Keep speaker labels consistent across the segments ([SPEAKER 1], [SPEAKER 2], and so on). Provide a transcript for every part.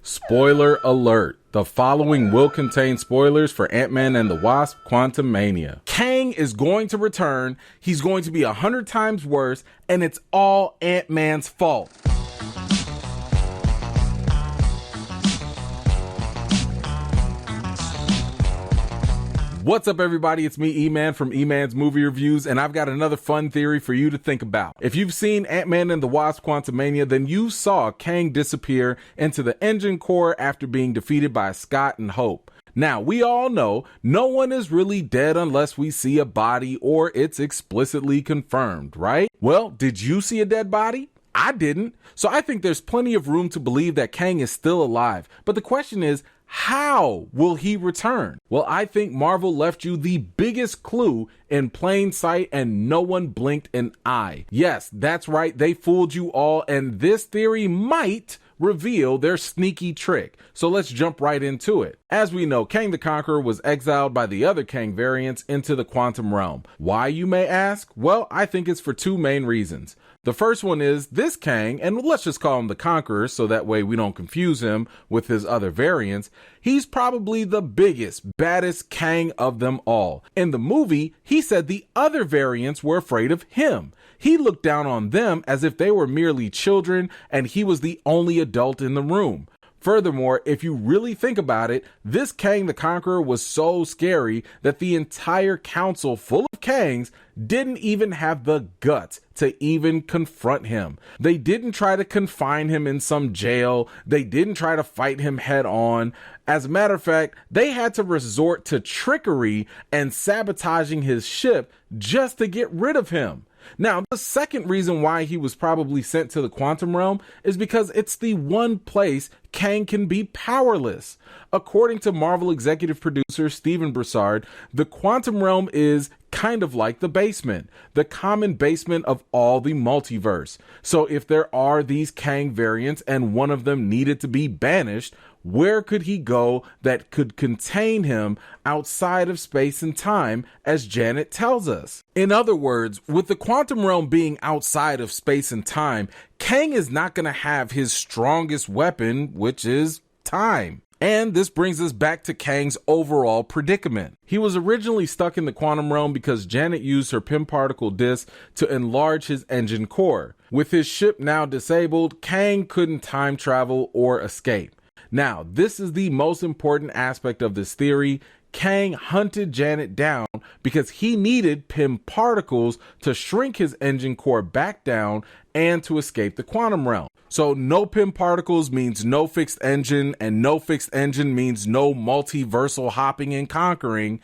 [SPEAKER 1] Spoiler alert. The following will contain spoilers for Ant-Man and the Wasp Quantumania. Kang is going to return, he's going to be 100 times worse, and it's all Ant-Man's fault. What's up, everybody? It's me, E-Man from E-Man's Movie Reviews, and I've got another fun theory for you to think about. If you've seen Ant-Man and the Wasp Quantumania, then you saw Kang disappear into the engine core after being defeated by Scott and Hope. Now, we all know no one is really dead unless we see a body or it's explicitly confirmed, right? Well, did you see a dead body? I didn't. So I think there's plenty of room to believe that Kang is still alive. But the question is, how will he return? Well, I think Marvel left you the biggest clue in plain sight and no one blinked an eye. Yes, that's right. They fooled you all, and this theory might reveal their sneaky trick. So let's jump right into it. As we know, Kang the Conqueror was exiled by the other Kang variants into the quantum realm. Why, you may ask? Well, I think it's for two main reasons. The first one is this Kang, and let's just call him the Conqueror so that way we don't confuse him with his other variants. He's probably the biggest, baddest Kang of them all. In the movie, he said the other variants were afraid of him. He looked down on them as if they were merely children and he was the only adult in the room. Furthermore, if you really think about it, this Kang the Conqueror was so scary that the entire council full of Kangs didn't even have the guts to even confront him. They didn't try to confine him in some jail. They didn't try to fight him head on. As a matter of fact, they had to resort to trickery and sabotaging his ship just to get rid of him. Now, the second reason why he was probably sent to the quantum realm is because it's the one place Kang can be powerless. According to Marvel executive producer Stephen Broussard, the quantum realm is kind of like the basement, the common basement of all the multiverse. So if there are these Kang variants and one of them needed to be banished, where could he go that could contain him outside of space and time, as Janet tells us? In other words, with the quantum realm being outside of space and time, Kang is not going to have his strongest weapon, which is time. And this brings us back to Kang's overall predicament. He was originally stuck in the quantum realm because Janet used her Pym particle disc to enlarge his engine core. With his ship now disabled, Kang couldn't time travel or escape. Now, this is the most important aspect of this theory. Kang hunted Janet down because he needed Pym particles to shrink his engine core back down and to escape the quantum realm. So no Pym particles means no fixed engine, and no fixed engine means no multiversal hopping and conquering.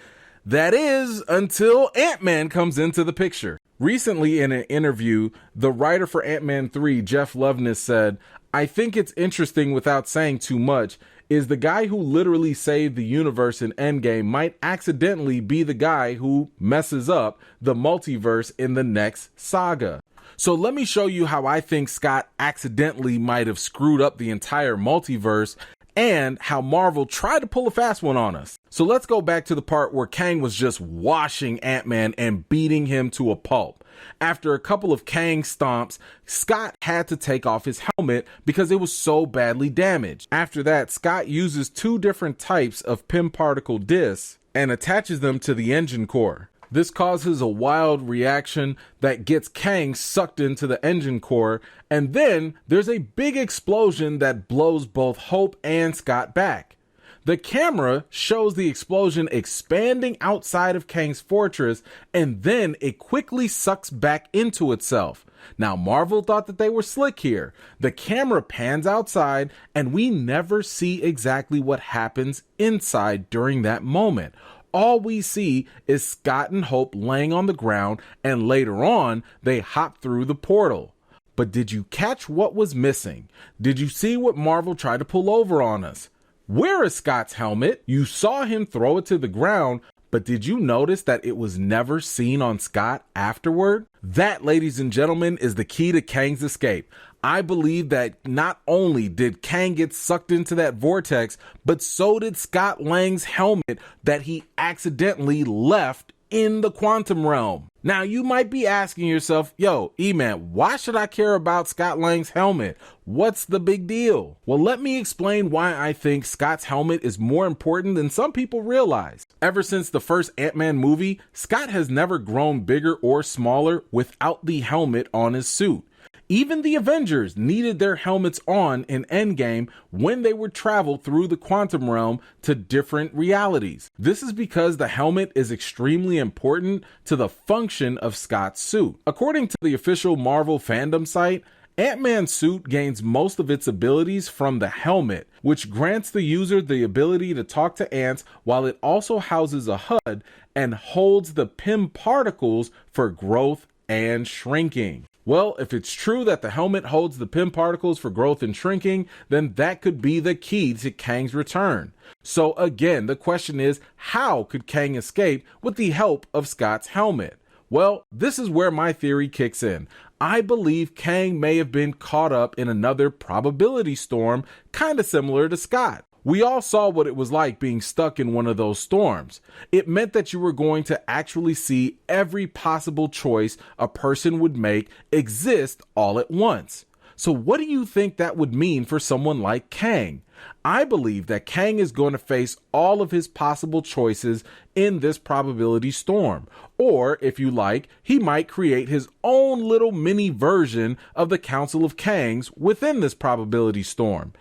[SPEAKER 1] That is, until Ant-Man comes into the picture. Recently in an interview, the writer for Ant-Man 3, Jeff Loveness, said, "I think it's interesting without saying too much, is the guy who literally saved the universe in Endgame might accidentally be the guy who messes up the multiverse in the next saga." So let me show you how I think Scott accidentally might have screwed up the entire multiverse and how Marvel tried to pull a fast one on us. So let's go back to the part where Kang was just washing Ant-Man and beating him to a pulp. After a couple of Kang stomps, Scott had to take off his helmet because it was so badly damaged. After that, Scott uses two different types of Pym particle discs and attaches them to the engine core. This causes a wild reaction that gets Kang sucked into the engine core, and then there's a big explosion that blows both Hope and Scott back. The camera shows the explosion expanding outside of Kang's fortress, and then it quickly sucks back into itself. Now, Marvel thought that they were slick here. The camera pans outside, and we never see exactly what happens inside during that moment. All we see is Scott and Hope laying on the ground, and later on, they hop through the portal. But did you catch what was missing? Did you see what Marvel tried to pull over on us? Where is Scott's helmet? You saw him throw it to the ground, but did you notice that it was never seen on Scott afterward? That, ladies and gentlemen, is the key to Kang's escape. I believe that not only did Kang get sucked into that vortex, but so did Scott Lang's helmet that he accidentally left in the quantum realm. Now, you might be asking yourself, yo, E-Man, why should I care about Scott Lang's helmet? What's the big deal? Well, let me explain why I think Scott's helmet is more important than some people realize. Ever since the first Ant-Man movie, Scott has never grown bigger or smaller without the helmet on his suit. Even the Avengers needed their helmets on in Endgame when they would travel through the quantum realm to different realities. This is because the helmet is extremely important to the function of Scott's suit. According to the official Marvel fandom site, Ant-Man's suit gains most of its abilities from the helmet, which grants the user the ability to talk to ants, while it also houses a HUD and holds the Pym particles for growth and shrinking. Well, if it's true that the helmet holds the Pym particles for growth and shrinking, then that could be the key to Kang's return. So again, the question is, how could Kang escape with the help of Scott's helmet? Well, this is where my theory kicks in. I believe Kang may have been caught up in another probability storm, kind of similar to Scott. We all saw what it was like being stuck in one of those storms. It meant that you were going to actually see every possible choice a person would make exist all at once. So what do you think that would mean for someone like Kang? I believe that Kang is going to face all of his possible choices in this probability storm. Or, if you like, he might create his own little mini version of the Council of Kangs within this probability storm.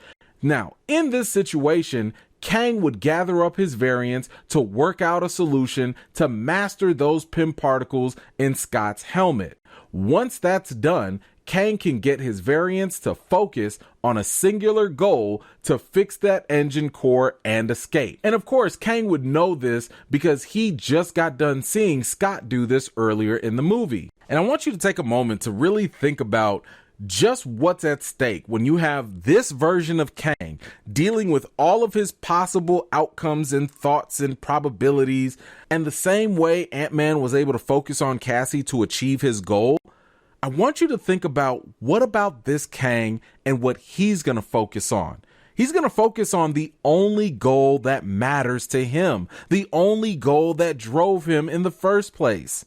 [SPEAKER 1] Now, in this situation, Kang would gather up his variants to work out a solution to master those Pym particles in Scott's helmet. Once that's done, Kang can get his variants to focus on a singular goal to fix that engine core and escape. And of course, Kang would know this because he just got done seeing Scott do this earlier in the movie. And I want you to take a moment to really think about just what's at stake when you have this version of Kang dealing with all of his possible outcomes and thoughts and probabilities, and the same way Ant-Man was able to focus on Cassie to achieve his goal. I want you to think about what about this Kang and what he's going to focus on. He's going to focus on the only goal that matters to him, the only goal that drove him in the first place.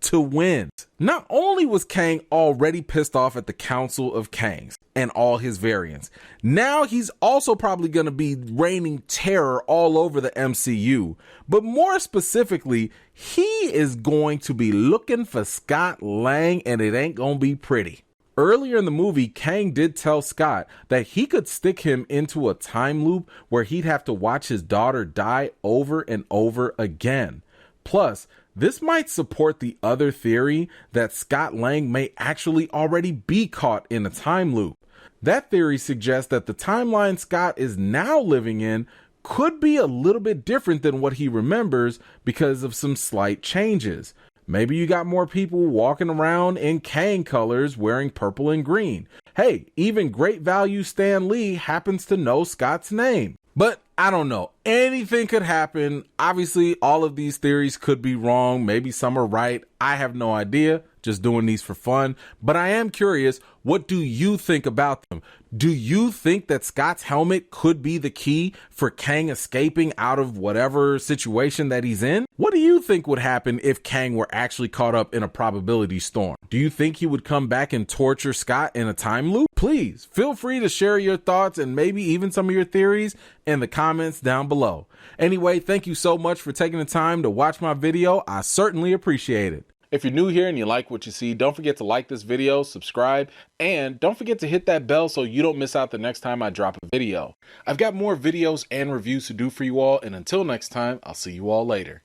[SPEAKER 1] To win. Not only was Kang already pissed off at the Council of Kangs and all his variants, now he's also probably going to be raining terror all over the MCU. But more specifically, he is going to be looking for Scott Lang, and it ain't going to be pretty. Earlier in the movie, Kang did tell Scott that he could stick him into a time loop where he'd have to watch his daughter die over and over again. Plus, this might support the other theory that Scott Lang may actually already be caught in a time loop. That theory suggests that the timeline Scott is now living in could be a little bit different than what he remembers because of some slight changes. Maybe you got more people walking around in Kang colors wearing purple and green. Hey, even great value Stan Lee happens to know Scott's name. But I don't know. Anything could happen. Obviously, all of these theories could be wrong. Maybe some are right. I have no idea. Just doing these for fun. But I am curious, what do you think about them? Do you think that Scott's helmet could be the key for Kang escaping out of whatever situation that he's in? What do you think would happen if Kang were actually caught up in a probability storm? Do you think he would come back and torture Scott in a time loop? Please feel free to share your thoughts and maybe even some of your theories in the comments down below. Anyway, thank you so much for taking the time to watch my video. I certainly appreciate it. If you're new here and you like what you see, don't forget to like this video, subscribe, and don't forget to hit that bell so you don't miss out the next time I drop a video. I've got more videos and reviews to do for you all, and until next time, I'll see you all later.